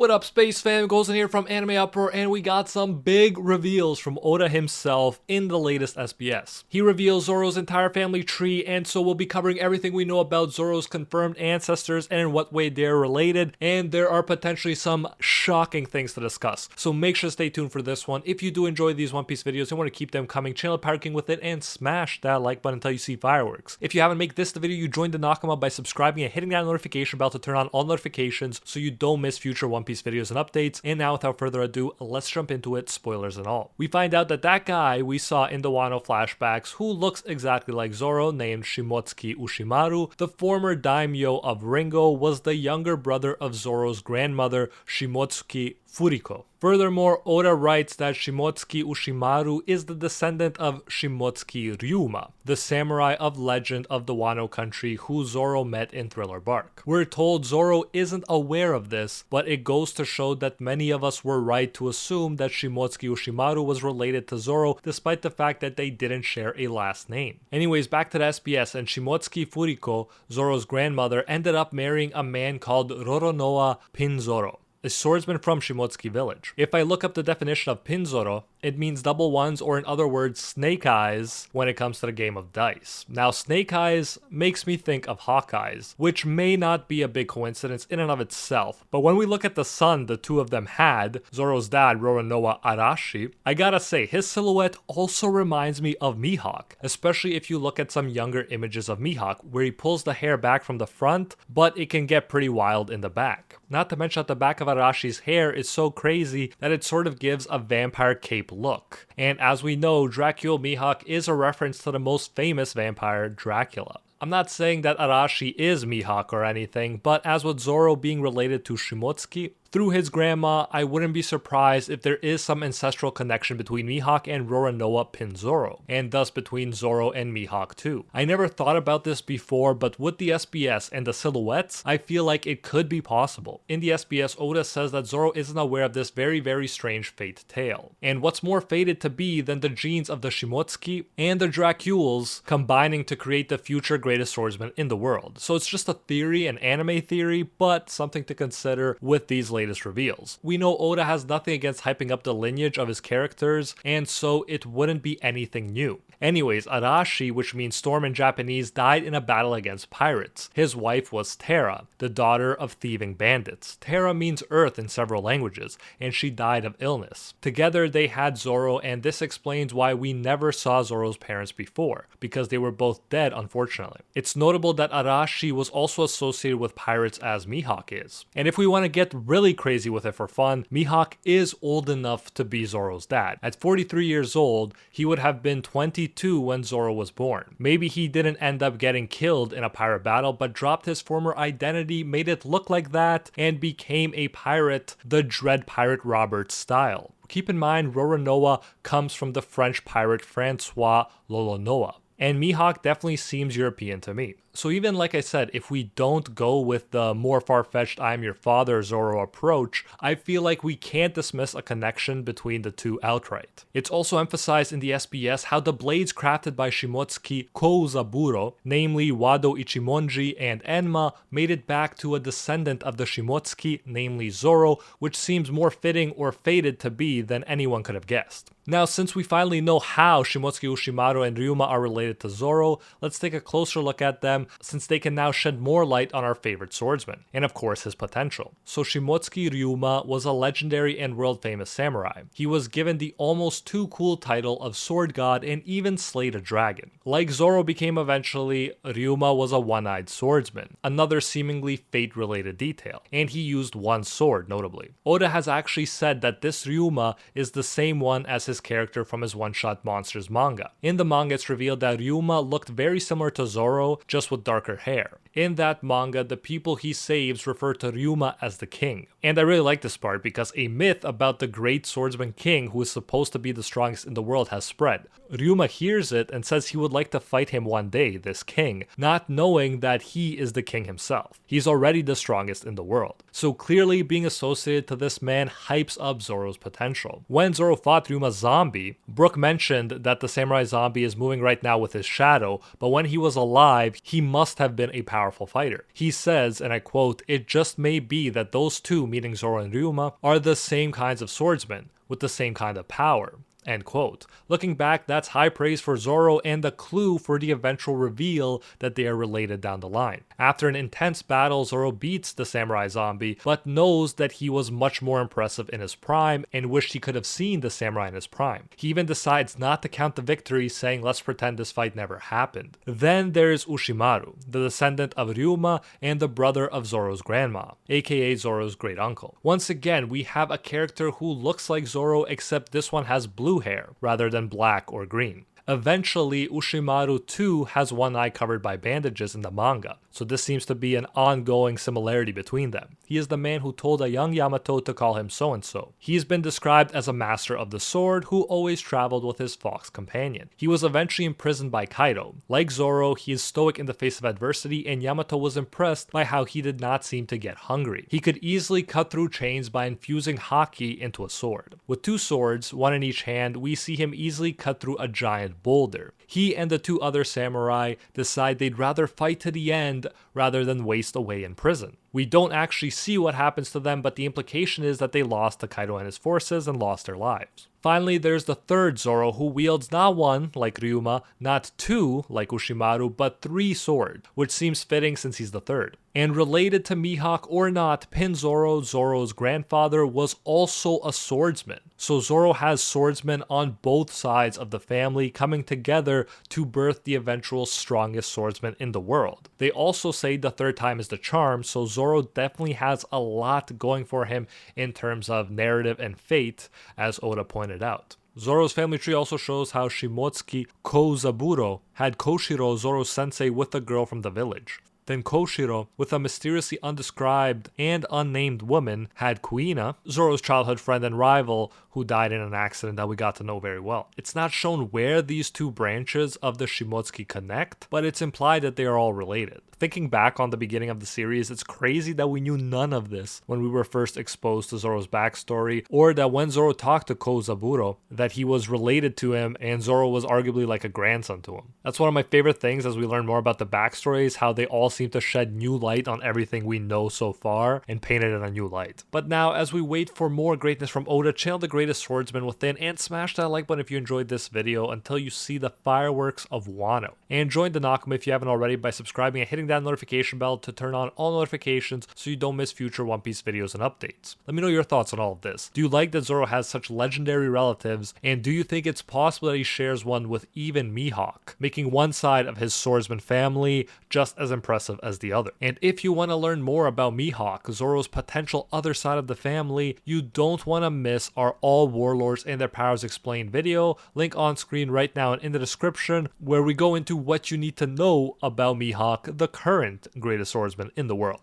What up, Space Fam? Goes in here from Anime Uproar, and we got some big reveals from Oda himself in the latest SBS. He reveals Zoro's entire family tree, and so we'll be covering everything we know about Zoro's confirmed ancestors and in what way they're related, and there are potentially some shocking things to discuss. So make sure to stay tuned for this one. If you do enjoy these One Piece videos and want to keep them coming, channel Pirate King with it, and smash that like button until you see fireworks. If you haven't made this the video, you join the Nakama by subscribing and hitting that notification bell to turn on all notifications so you don't miss future One Piece videos and updates. And now, without further ado, let's jump into it, spoilers and all. We find out that guy we saw in the Wano flashbacks, who looks exactly like Zoro, named Shimotsuki Ushimaru, the former daimyo of Ringo, was the younger brother of Zoro's grandmother, Shimotsuki Furiko. Furthermore, Oda writes that Shimotsuki Ushimaru is the descendant of Shimotsuki Ryuma, the samurai of legend of the Wano country who Zoro met in Thriller Bark. We're told Zoro isn't aware of this, but it goes to show that many of us were right to assume that Shimotsuki Ushimaru was related to Zoro, despite the fact that they didn't share a last name. Anyways, back to the SBS, and Shimotsuki Furiko, Zoro's grandmother, ended up marrying a man called Roronoa Pinzoro, a swordsman from Shimotsuki village. If I look up the definition of Pinzoro, it means double ones, or in other words, snake eyes, when it comes to the game of dice. Now, snake eyes makes me think of Hawkeyes, which may not be a big coincidence in and of itself, but when we look at the son the two of them had, Zoro's dad, Roronoa Arashi, I gotta say, his silhouette also reminds me of Mihawk, especially if you look at some younger images of Mihawk, where he pulls the hair back from the front, but it can get pretty wild in the back. Not to mention that the back of Arashi's hair is so crazy that it sort of gives a vampire cape look. And as we know, Dracula Mihawk is a reference to the most famous vampire, Dracula. I'm not saying that Arashi is Mihawk or anything, but as with Zoro being related to Shimotsuki, through his grandma, I wouldn't be surprised if there is some ancestral connection between Mihawk and Roronoa Pinzoro, and thus between Zoro and Mihawk too. I never thought about this before, but with the SBS and the silhouettes, I feel like it could be possible. In the SBS, Oda says that Zoro isn't aware of this very strange fate tale. And what's more fated to be than the genes of the Shimotsuki and the Dracules combining to create the future greatest swordsman in the world? So it's just a theory, an anime theory, but something to consider with these latest reveals. We know Oda has nothing against hyping up the lineage of his characters, and so it wouldn't be anything new. Anyways, Arashi, which means storm in Japanese, died in a battle against pirates. His wife was Terra, the daughter of thieving bandits. Terra means earth in several languages, and she died of illness. Together they had Zoro, and this explains why we never saw Zoro's parents before, because they were both dead, unfortunately. It's notable that Arashi was also associated with pirates as Mihawk is. And if we want to get really crazy with it for fun, Mihawk is old enough to be Zoro's dad. At 43 years old, he would have been 22 when Zoro was born. Maybe he didn't end up getting killed in a pirate battle, but dropped his former identity, made it look like that, and became a pirate the Dread Pirate Robert style. Keep in mind, Roronoa comes from the French pirate Francois Lolonoa, and Mihawk definitely seems European to me. So even like I said, if we don't go with the more far-fetched I am your father Zoro approach, I feel like we can't dismiss a connection between the two outright. It's also emphasized in the SBS how the blades crafted by Shimotsuki Kouzaburo, namely Wado Ichimonji and Enma, made it back to a descendant of the Shimotsuki, namely Zoro, which seems more fitting or fated to be than anyone could have guessed. Now, since we finally know how Shimotsuki Ushimaru and Ryuma are related to Zoro, let's take a closer look at them, since they can now shed more light on our favorite swordsman, and of course his potential. So Shimotsuki Ryuma was a legendary and world-famous samurai. He was given the almost too cool title of Sword God and even slayed a dragon. Like Zoro became eventually, Ryuma was a one-eyed swordsman, another seemingly fate-related detail, and he used one sword, notably. Oda has actually said that this Ryuma is the same one as his character from his one-shot Monsters manga. In the manga, it's revealed that Ryuma looked very similar to Zoro, just with darker hair. In that manga, the people he saves refer to Ryuma as the king. And I really like this part because a myth about the great swordsman king who is supposed to be the strongest in the world has spread. Ryuma hears it and says he would like to fight him one day, this king, not knowing that he is the king himself. He's already the strongest in the world. So clearly being associated to this man hypes up Zoro's potential. When Zoro fought Ryuma's zombie, Brook mentioned that the samurai zombie is moving right now with his shadow, but when he was alive, he must have been a powerful fighter. He says, and I quote, "It just may be that those two," meaning Zoro and Ryuma, "are the same kinds of swordsmen, with the same kind of power." End quote. Looking back, that's high praise for Zoro and a clue for the eventual reveal that they are related down the line. After an intense battle, Zoro beats the samurai zombie, but knows that he was much more impressive in his prime and wished he could have seen the samurai in his prime. He even decides not to count the victory, saying let's pretend this fight never happened. Then there's Ushimaru, the descendant of Ryuma and the brother of Zoro's grandma, aka Zoro's great uncle. Once again, we have a character who looks like Zoro, except this one has blue hair rather than black or green. Eventually, Ushimaru too has one eye covered by bandages in the manga, so this seems to be an ongoing similarity between them. He is the man who told a young Yamato to call him so-and-so. He's been described as a master of the sword who always traveled with his fox companion. He was eventually imprisoned by Kaido. Like Zoro, he is stoic in the face of adversity, and Yamato was impressed by how he did not seem to get hungry. He could easily cut through chains by infusing haki into a sword. With two swords, one in each hand, we see him easily cut through a giant boulder. He and the two other samurai decide they'd rather fight to the end rather than waste away in prison. We don't actually see what happens to them, but the implication is that they lost to Kaido and his forces and lost their lives. Finally, there's the third Zoro, who wields not one, like Ryuma, not two, like Ushimaru, but three swords, which seems fitting since he's the third. And related to Mihawk or not, Pinzoro, Zoro's grandfather, was also a swordsman. So Zoro has swordsmen on both sides of the family coming together to birth the eventual strongest swordsman in the world. They also say the third time is the charm, so Zoro definitely has a lot going for him in terms of narrative and fate, as Oda pointed out. Zoro's family tree also shows how Shimotsuki Kozaburo had Koshiro, Zoro's sensei, with a girl from the village. Then Koshiro, with a mysteriously undescribed and unnamed woman, had Kuina, Zoro's childhood friend and rival, who died in an accident that we got to know very well. It's not shown where these two branches of the Shimotsuki connect, but it's implied that they are all related. Thinking back on the beginning of the series, it's crazy that we knew none of this when we were first exposed to Zoro's backstory, or that when Zoro talked to Kozaburo, that he was related to him and Zoro was arguably like a grandson to him. That's one of my favorite things as we learn more about the backstories, how they all seem to shed new light on everything we know so far and paint it in a new light. But now, as we wait for more greatness from Oda, channel the greatest swordsman within and smash that like button if you enjoyed this video until you see the fireworks of Wano. And join the Nakama if you haven't already by subscribing and hitting that notification bell to turn on all notifications so you don't miss future One Piece videos and updates. Let me know your thoughts on all of this. Do you like that Zoro has such legendary relatives, and do you think it's possible that he shares one with even Mihawk, making one side of his swordsman family just as impressive as the other? And if you want to learn more about Mihawk, Zoro's potential other side of the family, you don't want to miss our All Warlords and Their Powers Explained video, link on screen right now and in the description, where we go into what you need to know about Mihawk, the current greatest swordsman in the world.